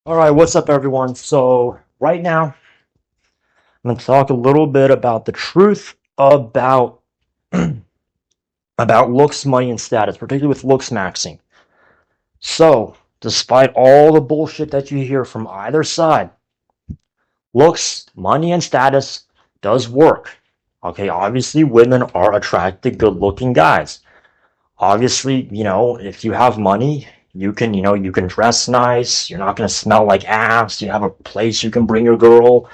All right, what's up, everyone? So, right now, I'm going to talk a little bit about the truth about looks, money, and status, particularly with looks maxing. So, despite all the bullshit that you hear from either side, looks, money, and status does work. Okay, obviously, women are attracted to good-looking guys. Obviously, if you have money, you can dress nice. You're not going to smell like ass. You have a place you can bring your girl.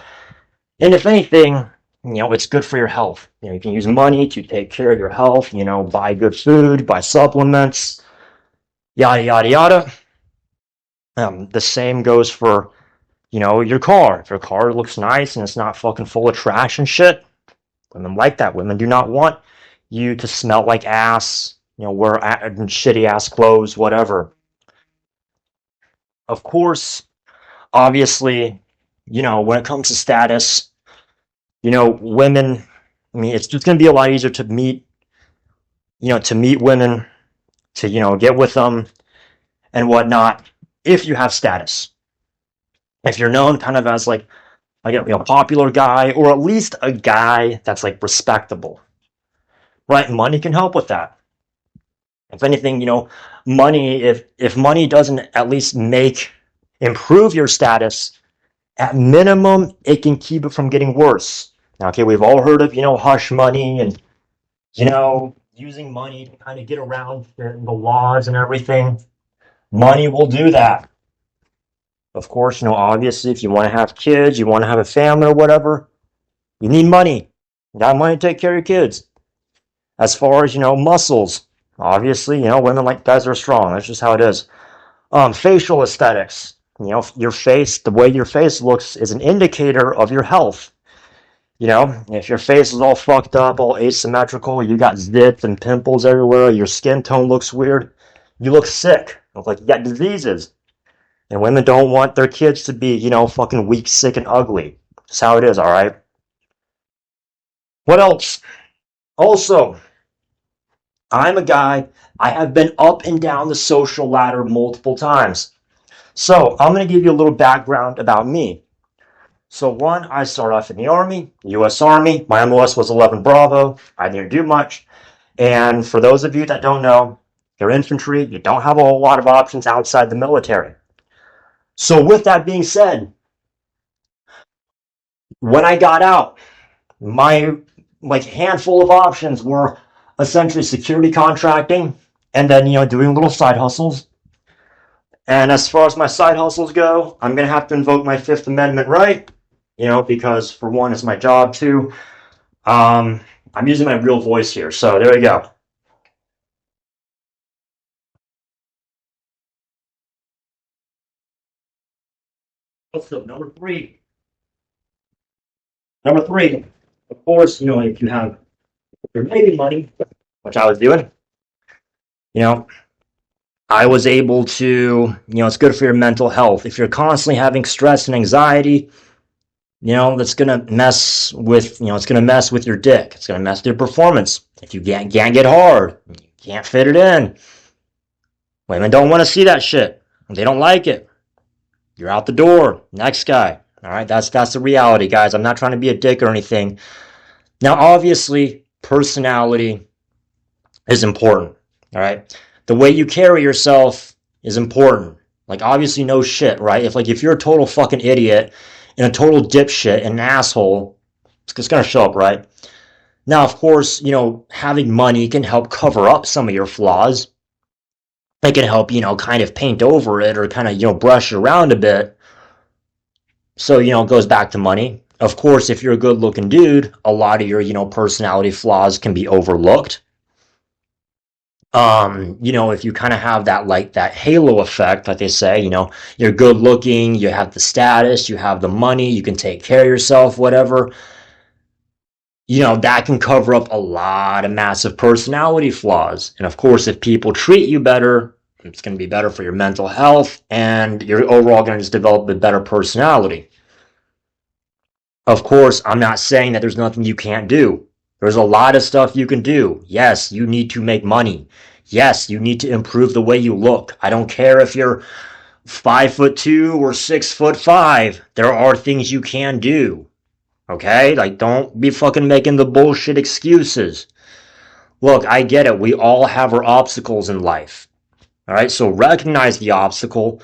And if anything, it's good for your health. You can use money to take care of your health, buy good food, buy supplements, yada, yada, yada. The same goes for, your car. If your car looks nice and it's not fucking full of trash and shit, women like that. Women do not want you to smell like ass, wear shitty ass clothes, whatever. Of course, obviously, when it comes to status, women, I mean, it's just going to be a lot easier to meet women, to, get with them and whatnot if you have status. If you're known kind of as like a popular guy, or at least a guy that's like respectable, right? Money can help with that. If anything, money, if money doesn't at least improve your status, at minimum, it can keep it from getting worse. Now, okay, we've all heard of, hush money and, using money to kind of get around the laws and everything. Money will do that. Of course, obviously, if you want to have kids, you want to have a family or whatever, you need money. You got money to take care of your kids. As far as, muscles, obviously, women like guys are strong. That's just how it is. Facial aesthetics. Your face, the way your face looks is an indicator of your health. If your face is all fucked up, all asymmetrical, you got zits and pimples everywhere, your skin tone looks weird, you look sick. You look like you got diseases. And women don't want their kids to be, fucking weak, sick, and ugly. That's how it is, alright? What else? Also, I'm a guy, I have been up and down the social ladder multiple times. So, I'm going to give you a little background about me. So, one, I started off in the Army, U.S. Army. My MOS was 11 Bravo. I didn't do much. And for those of you that don't know, you're infantry, you don't have a whole lot of options outside the military. So, with that being said, when I got out, my handful of options were essentially security contracting and then, doing little side hustles. And as far as my side hustles go, I'm going to have to invoke my Fifth Amendment right, because for one, it's my job. Two, I'm using my real voice here. So there you go. So number three, of course, if you're making money, which I was doing, you know, I was able to, it's good for your mental health. If you're constantly having stress and anxiety, that's gonna mess with, it's gonna mess with your dick. It's gonna mess with your performance. If you can't get hard, you can't fit it in. Women don't want to see that shit. They don't like it. You're out the door. Next guy. All right, that's the reality, guys. I'm not trying to be a dick or anything. Now, obviously, personality is important. All right, the way you carry yourself is important. Like, obviously, no shit, right? If you're a total fucking idiot and a total dipshit and an asshole, it's gonna show up, right? Now, of course, having money can help cover up some of your flaws. It can help, kind of paint over it or kind of, brush it around a bit. So, it goes back to money. Of course, if you're a good looking dude, a lot of your, personality flaws can be overlooked. If you kind of have that halo effect, like they say, you're good looking, you have the status, you have the money, you can take care of yourself, whatever, that can cover up a lot of massive personality flaws. And of course, if people treat you better, it's going to be better for your mental health and you're overall going to just develop a better personality. Of course, I'm not saying that there's nothing you can't do. There's a lot of stuff you can do. Yes, you need to make money. Yes, you need to improve the way you look. I don't care if you're 5'2" or 6'5", there are things you can do. Okay? Like, don't be fucking making the bullshit excuses. Look, I get it. We all have our obstacles in life. All right? So recognize the obstacle.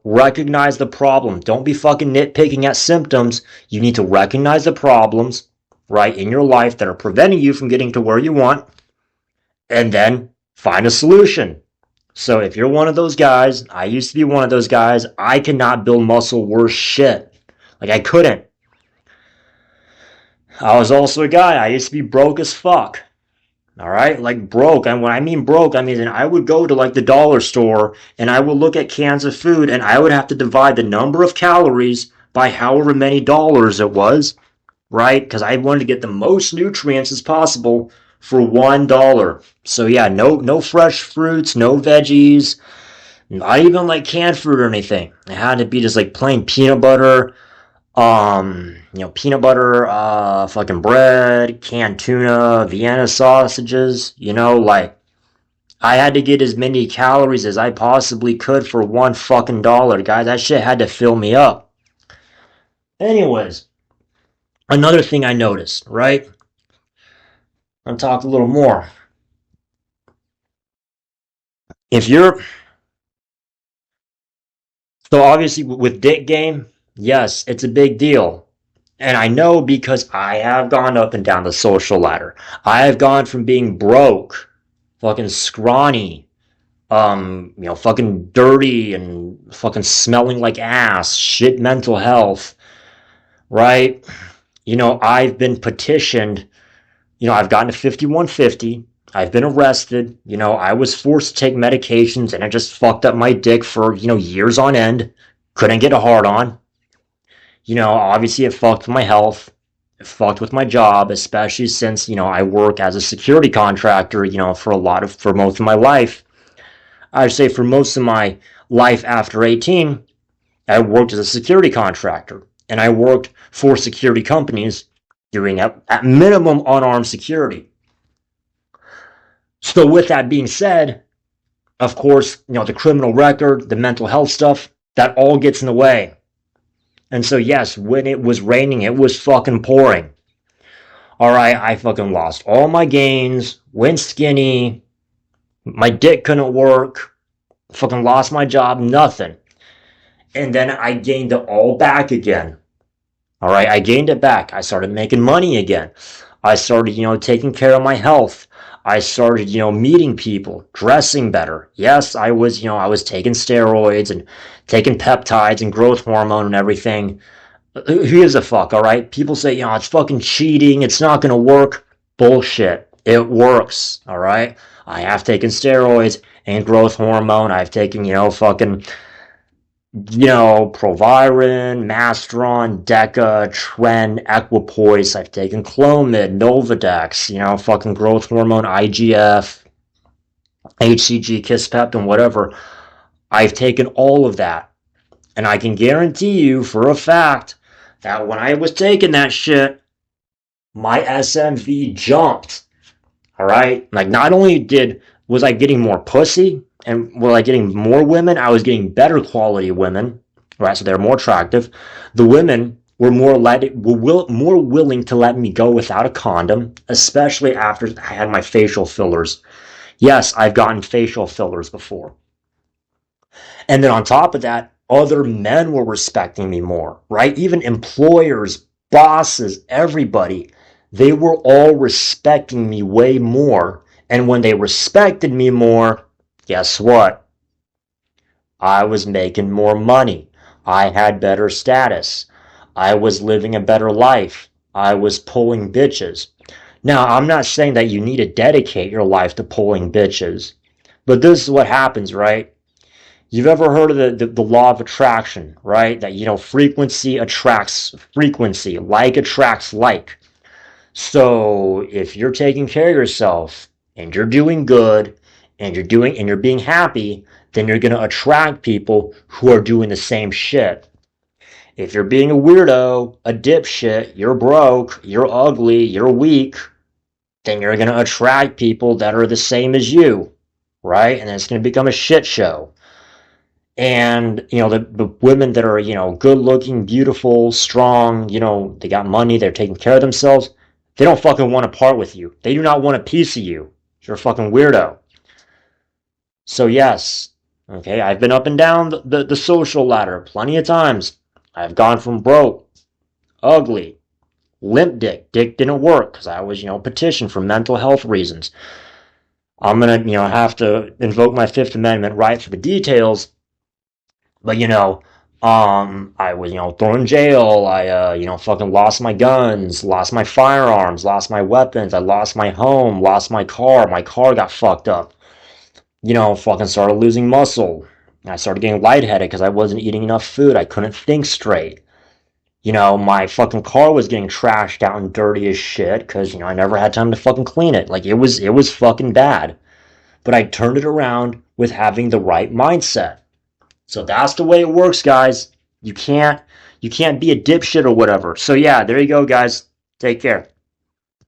Recognize the problem. Don't be fucking nitpicking at symptoms. You need to recognize the problems, right, in your life that are preventing you from getting to where you want, and then find a solution. So if you're one of those guys, I used to be one of those guys, I cannot build muscle worth shit. Like, I couldn't. I was also a guy, I used to be broke as fuck. All right, like broke. And when I mean broke, I mean I would go to like the dollar store and I would look at cans of food and I would have to divide the number of calories by however many dollars it was, right? Because I wanted to get the most nutrients as possible for $1. So yeah, no fresh fruits, no veggies, not even like canned fruit or anything. It had to be just like plain peanut butter, peanut butter, fucking bread, canned tuna, Vienna sausages, like I had to get as many calories as I possibly could for one fucking dollar, guys. That shit had to fill me up. Anyways, another thing I noticed, right? I'm gonna talk a little more. If you're So obviously with dick game, yes, it's a big deal. And I know because I have gone up and down the social ladder. I have gone from being broke, fucking scrawny, fucking dirty and fucking smelling like ass, shit mental health, right? I've been petitioned, I've gotten a 5150. I've been arrested. I was forced to take medications and it just fucked up my dick for, years on end. Couldn't get a hard on. Obviously it fucked with my health. It fucked with my job, especially since, I work as a security contractor, for most of my life. I'd say for most of my life after 18, I worked as a security contractor. And I worked for security companies doing at minimum unarmed security. So with that being said, of course, the criminal record, the mental health stuff, that all gets in the way. And so yes, when it was raining, it was fucking pouring. Alright, I fucking lost all my gains, went skinny, my dick couldn't work, fucking lost my job, nothing. And then I gained it all back again. Alright, I gained it back. I started making money again. I started, taking care of my health. I started, meeting people, dressing better. Yes, I was taking steroids and taking peptides and growth hormone and everything. Who gives a fuck, alright? People say, it's fucking cheating, it's not gonna work. Bullshit. It works, alright? I have taken steroids and growth hormone. I've taken, fucking Proviron, Mastron, Deca, Tren, Equipoise. I've taken Clomid, Novadex, fucking growth hormone, IGF, HCG, Kisspeptin, whatever. I've taken all of that. And I can guarantee you for a fact that when I was taking that shit, my SMV jumped. Alright? Like, not only was I getting more pussy, and was I getting more women, I was getting better quality women, right? So they're more attractive. The women were more willing to let me go without a condom, especially after I had my facial fillers. Yes, I've gotten facial fillers before. And then on top of that, other men were respecting me more, right? Even employers, bosses, everybody, they were all respecting me way more. And when they respected me more, guess what? I was making more money. I had better status. I was living a better life. I was pulling bitches. Now, I'm not saying that you need to dedicate your life to pulling bitches, but this is what happens, right? You've ever heard of the law of attraction, right? That, frequency attracts frequency, like attracts like. So if you're taking care of yourself and you're doing good and you're being happy, then you're going to attract people who are doing the same shit. If you're being a weirdo, a dipshit, you're broke, you're ugly, you're weak, then you're going to attract people that are the same as you, right? And it's going to become a shit show. And, the women that are, good looking, beautiful, strong, they got money, they're taking care of themselves, they don't fucking want to part with you. They do not want a piece of you. You're a fucking weirdo. So, yes, okay, I've been up and down the social ladder plenty of times. I've gone from broke, ugly, limp dick. Dick didn't work because I was, petitioned for mental health reasons. I'm gonna, have to invoke my Fifth Amendment right for the details. But, I was, thrown in jail. I, fucking lost my guns, lost my firearms, lost my weapons. I lost my home, lost my car. My car got fucked up. Fucking started losing muscle. I started getting lightheaded because I wasn't eating enough food. I couldn't think straight. My fucking car was getting trashed out and dirty as shit because, I never had time to fucking clean it. Like, it was fucking bad. But I turned it around with having the right mindset. So that's the way it works, guys. You can't be a dipshit or whatever. So yeah, there you go, guys. Take care.